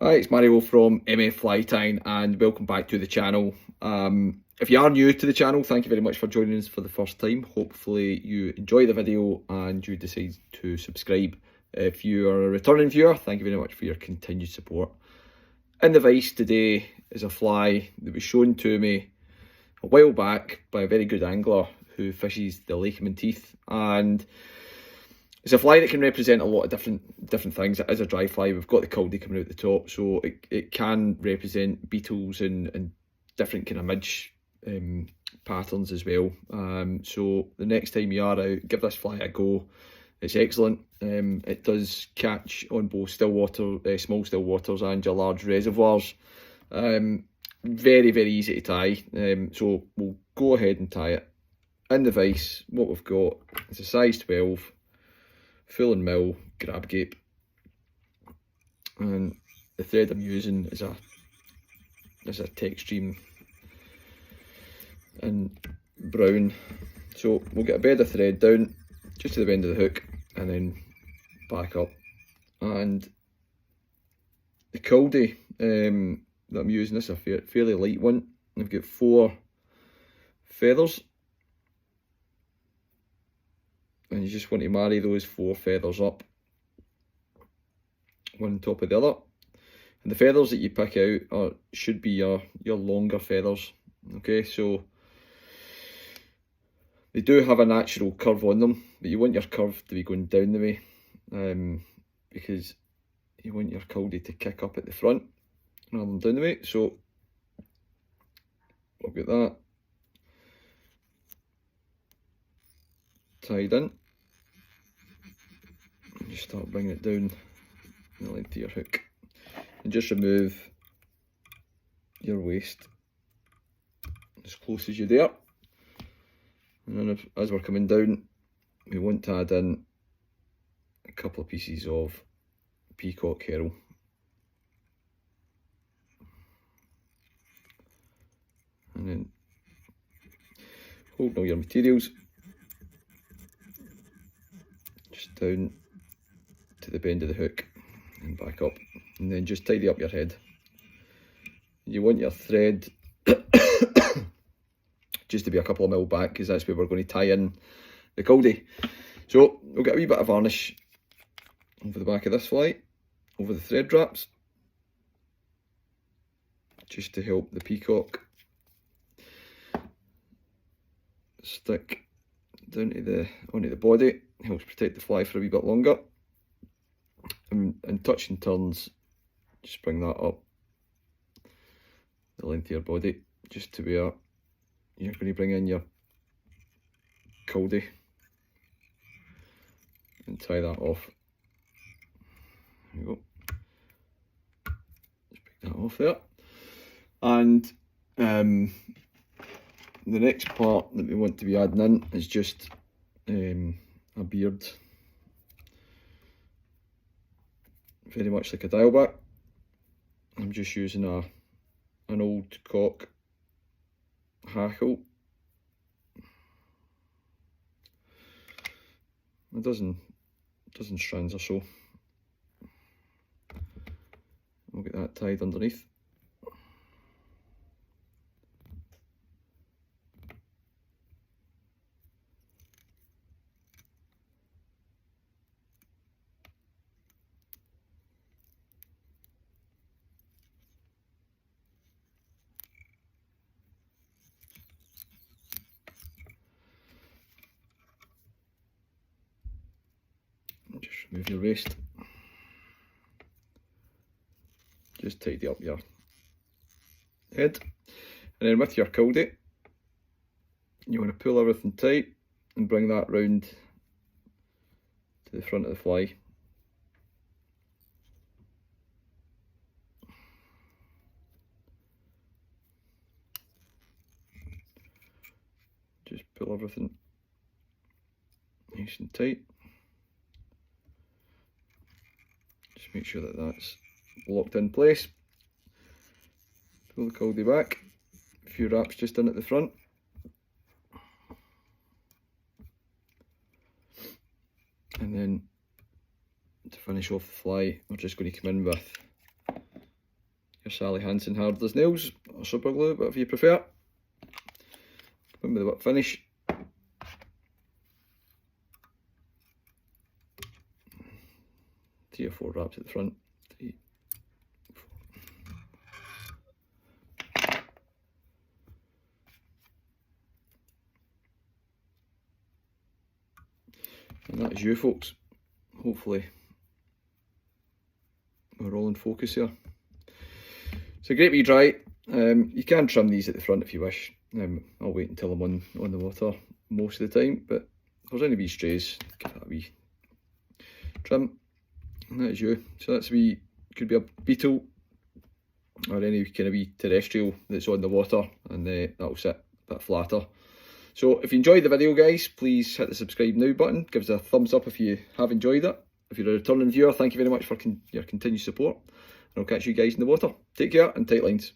Hi, it's Mario from MF Flytying and welcome back to the channel. If you are new to the channel, thank you very much for joining us for the first time. Hopefully you enjoy the video and you decide to subscribe. If you are a returning viewer, thank you very much for your continued support. In the vise today is a fly that was shown to me a while back by a very good angler who fishes the Lake of Menteith, and it's a fly that can represent a lot of different things. It is a dry fly. We've got the cauldie coming out the top, so it can represent beetles and different kind of midge patterns as well. So the next time you are out, give this fly a go. It's excellent. It does catch on both small still waters and your large reservoirs. Very, very easy to tie. So we'll go ahead and tie it. In the vise, what we've got is a size 12. Full and mill grab gape, and the thread I'm using is a Tech Stream in brown. So we'll get a bed of thread down just to the bend of the hook and then back up. And the cauldie that I'm using, this is a fairly light one. I've got 4 feathers. And you just want to marry those 4 feathers up, one on top of the other. And the feathers that you pick out should be your longer feathers. Okay, so they do have a natural curve on them, but you want your curve to be going down the way, because you want your cauldie to kick up at the front rather than down the way. So I've got that tied in. Just start bringing it down the length of your hook, and just remove your waist as close as you dare. And then as we're coming down, we want to add in a couple of pieces of peacock herring. And then hold all your materials just down to the bend of the hook and back up, and then just tidy up your head. You want your thread just to be a couple of mil back, because that's where we're going to tie in the cauldie. So we'll get a wee bit of varnish over the back of this fly, over the thread wraps, just to help the peacock stick down to onto the body. Helps protect the fly for a wee bit longer. And touch and turns, just bring that up the length of your body, just to where you're going to bring in your cauldie and tie that off. There we go. Just pick that off there. And the next part that we want to be adding in is just a beard. Very much like a dialback. I'm just using an old cock hackle. A dozen strands or so. We'll get that tied underneath. Just remove your waist. Just tidy up your head. And then with your cauldie, you want to pull everything tight and bring that round to the front of the fly. Just pull everything nice and tight. Just make sure that that's locked in place. Pull the cauldie back, a few wraps just in at the front. And then to finish off the fly, we're just going to come in with your Sally Hansen hard as nails, or super glue, whatever you prefer. Come with the whip finish. 3 or 4 wraps at the front. 3, 4. And that is you, folks. Hopefully we're all in focus here. So great wee dry. You can trim these at the front if you wish. I'll wait until I'm on the water most of the time, but if there's any wee strays, give that a wee trim. And that is you. So that's could be a beetle or any kind of wee terrestrial that's on the water, and that'll sit a bit flatter. So if you enjoyed the video, guys, please hit the subscribe now button. Give us a thumbs up if you have enjoyed it. If you're a returning viewer, thank you very much for your continued support. And I'll catch you guys in the water. Take care and tight lines.